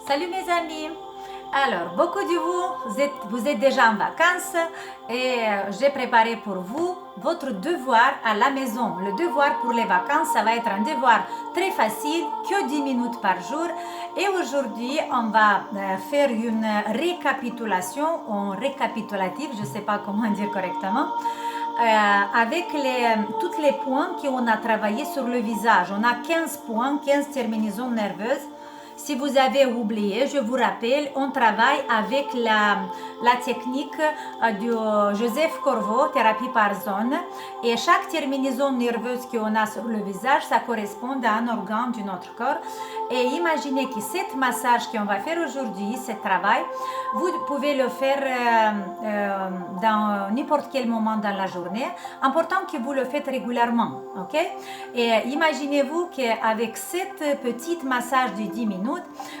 Salut mes amis. Alors, beaucoup de vous êtes déjà en vacances et j'ai préparé pour vous votre devoir à la maison. Le devoir pour les vacances, ça va être un devoir très facile, que 10 minutes par jour. Et aujourd'hui, on va faire une récapitulation, ou récapitulative, je ne sais pas comment dire correctement. Avec tous les points qu'on a travaillé sur le visage. On a 15 points, 15 terminaisons nerveuses. Si vous avez oublié, je vous rappelle, on travaille avec la technique de Joseph Corvo, thérapie par zone. Et chaque terminaison nerveuse qu'on a sur le visage, ça correspond à un organe de notre corps. Et imaginez que ce massage qu'on va faire aujourd'hui, ce travail, vous pouvez le faire dans n'importe quel moment dans la journée. Important que vous le faites régulièrement, ok? Et imaginez-vous qu'avec cette petite massage de 10 minutes,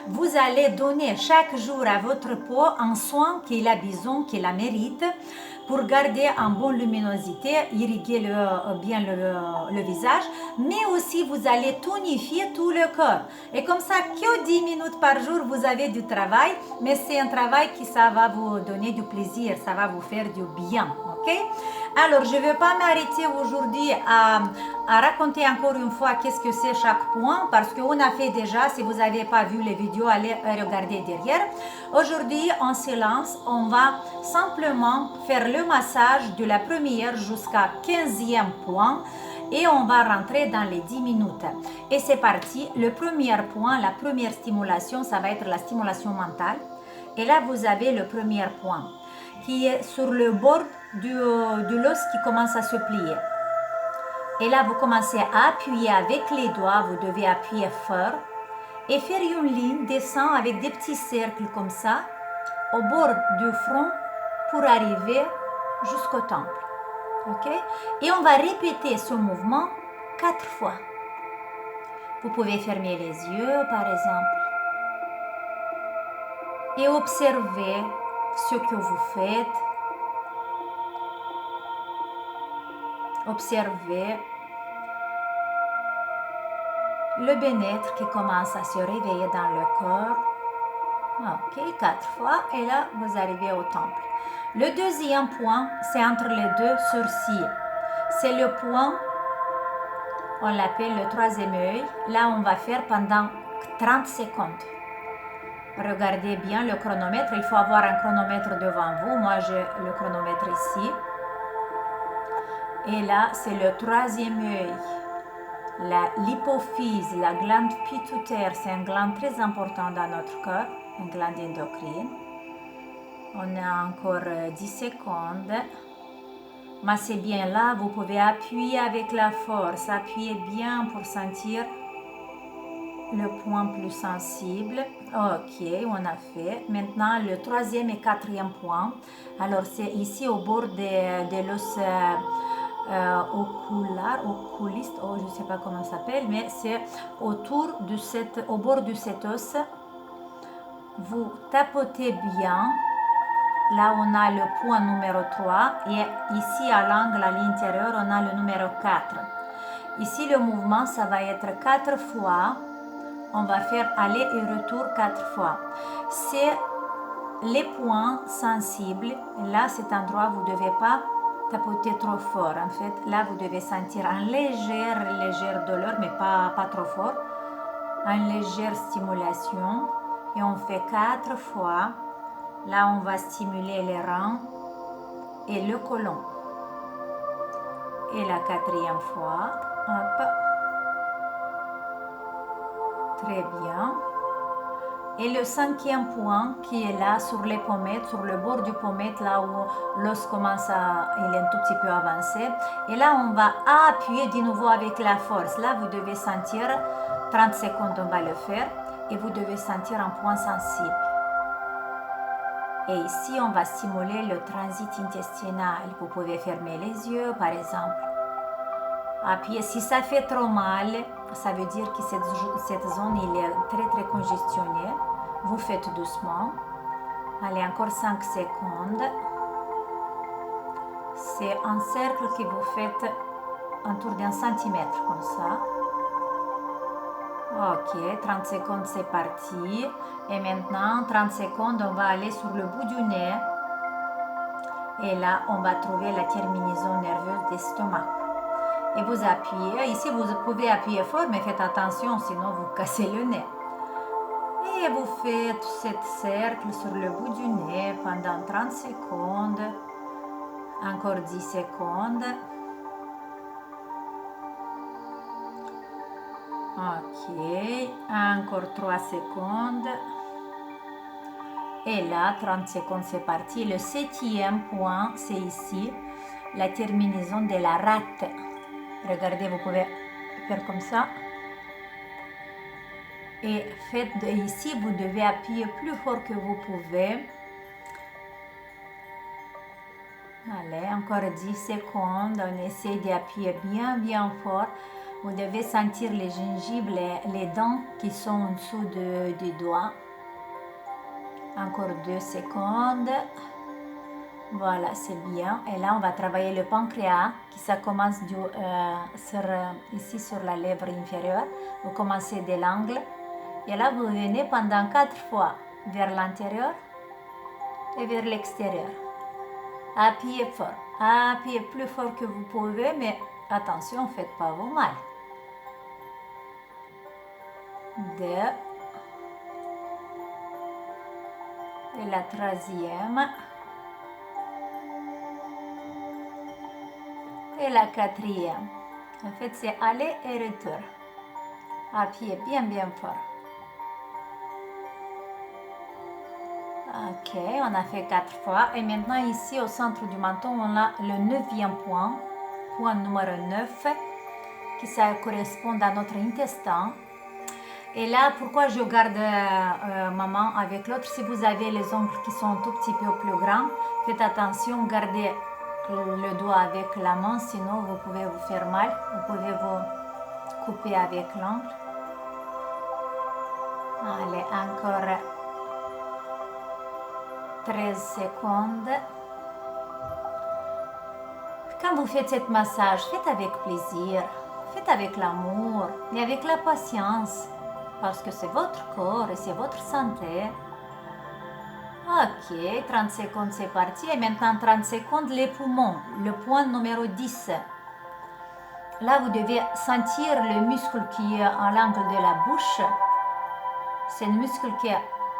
vous allez donner chaque jour à votre peau un soin qu'il a besoin, qu'il la mérite, pour garder en bonne luminosité, irriguer bien le visage, mais aussi vous allez tonifier tout le corps. Et comme ça, que 10 minutes par jour, vous avez du travail, mais c'est un travail qui ça va vous donner du plaisir, ça va vous faire du bien. ok? Alors, je ne vais pas m'arrêter aujourd'hui à raconter encore une fois qu'est-ce que c'est chaque point, parce qu'on a fait déjà, si vous n'avez pas vu les vidéos, allez regarder derrière. Aujourd'hui, on se lance, on va simplement faire le massage de la première jusqu'à 15e point et on va rentrer dans les 10 minutes. Et c'est parti, le premier point, la première stimulation, ça va être la stimulation mentale. Et là, vous avez le premier point qui est sur le bord de l'os qui commence à se plier. Et là, vous commencez à appuyer avec les doigts, vous devez appuyer fort et faire une ligne, descendre avec des petits cercles comme ça, au bord du front pour arriver jusqu'au temple. ok? Et on va répéter ce mouvement 4 fois. Vous pouvez fermer les yeux, par exemple, et observer ce que vous faites. Observez le bien-être qui commence à se réveiller dans le corps. Ok, 4 fois. Et là, vous arrivez au temple. Le deuxième point, c'est entre les deux sourcils. C'est le point, on l'appelle le troisième œil. Là, on va faire pendant 30 secondes. Regardez bien le chronomètre. Il faut avoir un chronomètre devant vous. Moi, j'ai le chronomètre ici. Et là, c'est le troisième œil. L'hypophyse, la glande pituitaire, c'est une glande très importante dans notre corps, une glande endocrine. On a encore 10 secondes. Mais c'est bien là, vous pouvez appuyer avec la force, appuyez bien pour sentir le point plus sensible. Ok, on a fait. Maintenant, le troisième et quatrième point. Alors, c'est ici au bord de l'os oculiste, je ne sais pas comment ça s'appelle, mais c'est au bord de cet os. Vous tapotez bien. Là, on a le point numéro 3 et ici à l'angle à l'intérieur, on a le numéro 4. Ici, le mouvement, ça va être 4 fois. On va faire aller et retour 4 fois. C'est les points sensibles. Là, cet endroit, vous ne devez pas tapoter trop fort. En fait, là, vous devez sentir une légère douleur, mais pas trop fort. Une légère stimulation. Et on fait 4 fois. Là, on va stimuler les reins et le côlon. Et la quatrième fois. Hop. Très bien. Et le cinquième point qui est là sur les pommettes, sur le bord du pommette, là où l'os commence il est un tout petit peu avancé. Et là, on va appuyer de nouveau avec la force. Là, vous devez sentir, 30 secondes, on va le faire, et vous devez sentir un point sensible. Et ici, on va stimuler le transit intestinal. Vous pouvez fermer les yeux, par exemple. Appuyez. Si ça fait trop mal, ça veut dire que cette zone il est très congestionnée. Vous faites doucement. Allez, encore 5 secondes. C'est un cercle que vous faites autour d'un centimètre, comme ça. Ok, 30 secondes, c'est parti. Et maintenant, 30 secondes, on va aller sur le bout du nez. Et là, on va trouver la terminaison nerveuse d'estomac. Et vous appuyez. Ici, vous pouvez appuyer fort, mais faites attention, sinon vous cassez le nez. Et vous faites cet cercle sur le bout du nez pendant 30 secondes. Encore 10 secondes. Ok, encore 3 secondes. Et là, 30 secondes, c'est parti. Le 7e point, c'est ici, la terminaison de la rate. Regardez, vous pouvez faire comme ça. Et faites ici, vous devez appuyer plus fort que vous pouvez. Allez, encore 10 secondes. On essaie d'appuyer bien, bien fort. Vous devez sentir les gingives, les dents qui sont en dessous du doigt. Encore 2 secondes. Voilà, c'est bien. Et là, on va travailler le pancréas, qui ça commence ici sur la lèvre inférieure. Vous commencez de l'angle. Et là, vous venez pendant 4 fois vers l'intérieur et vers l'extérieur. Appuyez fort. Appuyez plus fort que vous pouvez, mais attention, ne faites pas vous mal. 2. Et la 3e. Et la 4e. En fait, c'est aller et retour. Appuyez bien, bien fort. Ok, on a fait 4 fois. Et maintenant, ici, au centre du menton, on a le 9e point. Point numéro 9, qui ça correspond à notre intestin. Et là, pourquoi je garde maman avec l'autre? Si vous avez les ongles qui sont un tout petit peu plus grands, faites attention, gardez le doigt avec la main, sinon vous pouvez vous faire mal. Vous pouvez vous couper avec l'ongle. Allez, encore 13 secondes. Quand vous faites ce massage, faites avec plaisir, faites avec l'amour et avec la patience, parce que c'est votre corps et c'est votre santé. Ok, 30 secondes, c'est parti. Et maintenant, 30 secondes, les poumons, le point numéro 10. Là, vous devez sentir le muscle qui est à l'angle de la bouche. C'est un muscle qui,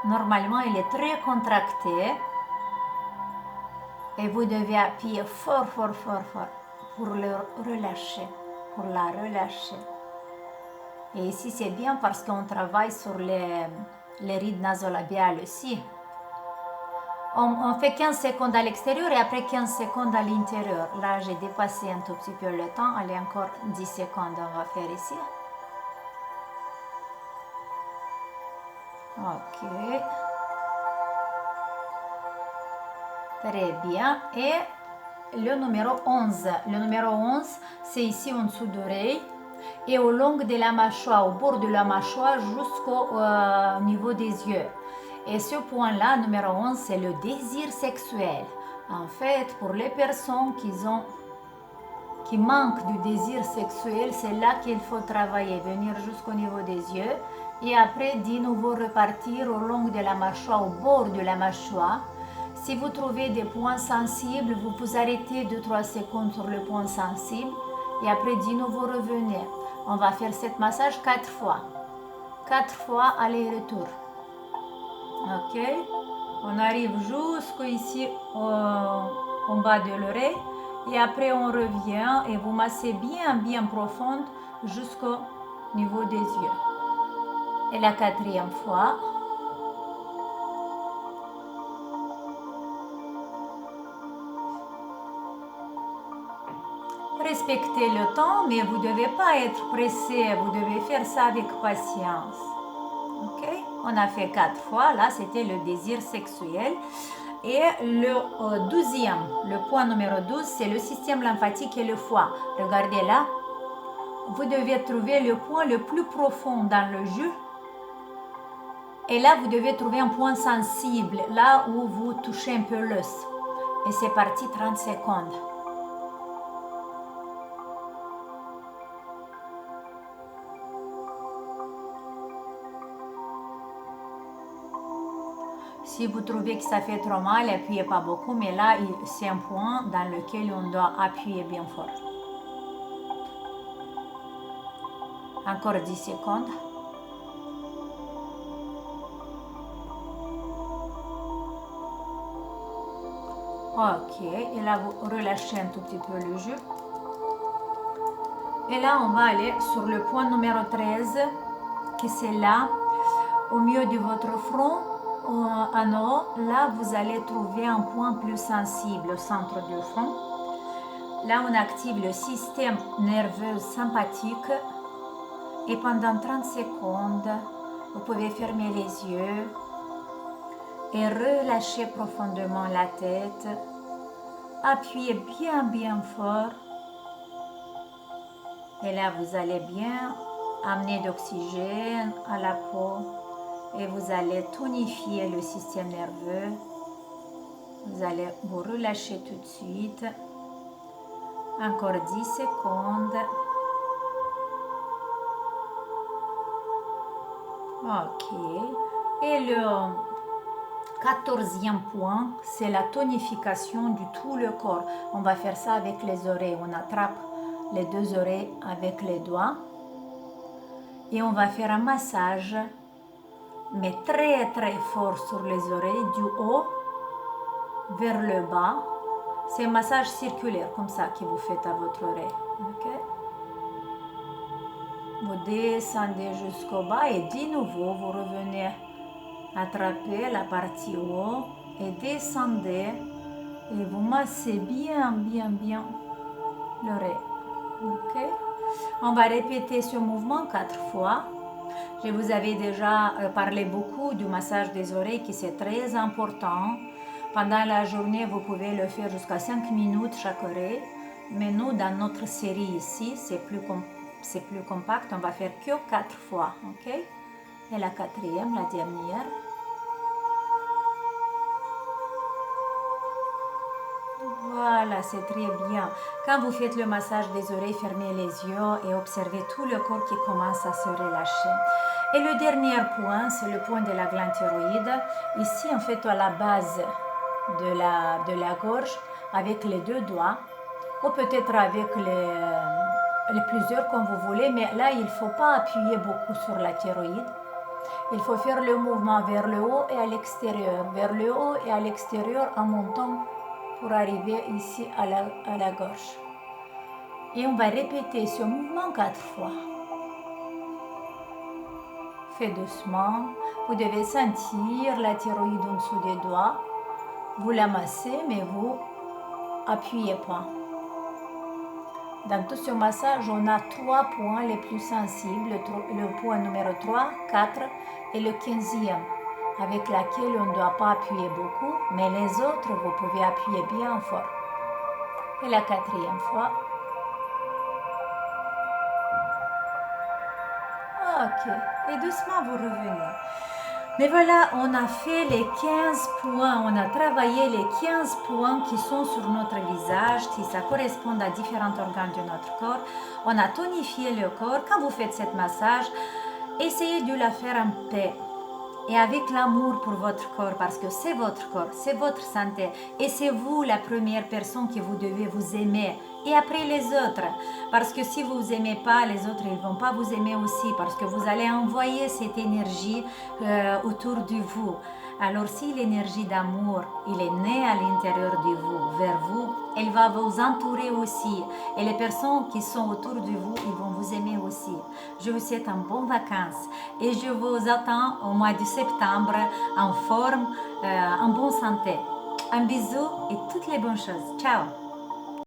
normalement, il est très contracté. Et vous devez appuyer fort, fort, fort, fort pour le relâcher, pour la relâcher. Et ici, c'est bien parce qu'on travaille sur les rides nasolabiales aussi. On fait 15 secondes à l'extérieur et après 15 secondes à l'intérieur. Là, j'ai dépassé un tout petit peu le temps. Allez, encore 10 secondes, on va faire ici. Ok. Très bien. Et le numéro 11. Le numéro 11, c'est ici en dessous d'oreille et au long de la mâchoire, au bord de la mâchoire jusqu'au niveau des yeux. Et ce point-là, numéro 11, c'est le désir sexuel. En fait, pour les personnes qui manquent du désir sexuel, c'est là qu'il faut travailler, venir jusqu'au niveau des yeux et après de nouveau repartir au long de la mâchoire, au bord de la mâchoire. Si vous trouvez des points sensibles, vous vous arrêtez 2-3 secondes sur le point sensible et après de nouveau revenez. On va faire ce massage 4 fois. 4 fois aller-retour. Ok? On arrive jusqu'ici en bas de l'oreille et après on revient et vous massez bien, bien profond jusqu'au niveau des yeux. Et la 4e fois. Respectez le temps, mais vous ne devez pas être pressé, vous devez faire ça avec patience. Ok? On a fait 4 fois, là c'était le désir sexuel. Et le 12e, le point numéro 12, c'est le système lymphatique et le foie. Regardez là, vous devez trouver le point le plus profond dans le jus. Et là, vous devez trouver un point sensible, là où vous touchez un peu l'os. Et c'est parti 30 secondes. Si vous trouvez que ça fait trop mal, appuyez pas beaucoup, mais là, c'est un point dans lequel on doit appuyer bien fort. Encore 10 secondes. Ok, et là, vous relâchez un tout petit peu le jus. Et là, on va aller sur le point numéro 13, qui c'est là, au milieu de votre front, en haut. Là, vous allez trouver un point plus sensible au centre du front. Là, on active le système nerveux sympathique. Et pendant 30 secondes, vous pouvez fermer les yeux et relâcher profondément la tête. Appuyez bien fort. Et là, vous allez bien amener d'oxygène à la peau et vous allez tonifier le système nerveux. Vous allez vous relâcher tout de suite. Encore 10 secondes. Ok. Et le 14e point, c'est la tonification du tout le corps. On va faire ça avec les oreilles. On attrape les deux oreilles avec les doigts. Et on va faire un massage, mais très fort sur les oreilles, du haut vers le bas. C'est un massage circulaire, comme ça, que vous faites à votre oreille. Okay? Vous descendez jusqu'au bas et de nouveau, vous revenez attraper la partie haut et descendez et vous massez bien l'oreille. Okay? On va répéter ce mouvement 4 fois. Je vous avais déjà parlé beaucoup du massage des oreilles qui c'est très important. Pendant la journée, vous pouvez le faire jusqu'à 5 minutes chaque oreille. Mais nous, dans notre série ici, c'est plus compact. On va faire que 4 fois. Okay? Et la quatrième, la dernière. Voilà, c'est très bien. Quand vous faites le massage des oreilles, fermez les yeux et observez tout le corps qui commence à se relâcher. Et le dernier point, c'est le point de la glande thyroïde. Ici, en fait, à la base de la gorge, avec les deux doigts, ou peut-être avec les plusieurs comme vous voulez, mais là, il ne faut pas appuyer beaucoup sur la thyroïde. Il faut faire le mouvement vers le haut et à l'extérieur, vers le haut et à l'extérieur en montant pour arriver ici à la gorge. Et on va répéter ce mouvement 4 fois. Faites doucement. Vous devez sentir la thyroïde en dessous des doigts. Vous la massez, mais vous appuyez pas. Dans tout ce massage, on a 3 points les plus sensibles. Le point numéro 3, 4 et le 15e. Avec laquelle on ne doit pas appuyer beaucoup, mais les autres, vous pouvez appuyer bien fort. Et la 4e fois. Ok, et doucement vous revenez. Mais voilà, on a fait les 15 points, on a travaillé les 15 points qui sont sur notre visage, qui ça correspond à différents organes de notre corps. On a tonifié le corps. Quand vous faites cette massage, essayez de la faire en paix. Et avec l'amour pour votre corps, parce que c'est votre corps, c'est votre santé. Et c'est vous la première personne que vous devez vous aimer. Et après les autres. Parce que si vous aimez pas, les autres, ils vont pas vous aimer aussi. Parce que vous allez envoyer cette énergie autour de vous. Alors si l'énergie d'amour, il est né à l'intérieur de vous, vers vous, elle va vous entourer aussi. Et les personnes qui sont autour de vous, ils vont vous aimer aussi. Je vous souhaite un bon vacances. Et je vous attends au mois de septembre en forme, en bonne santé. Un bisou et toutes les bonnes choses. Ciao!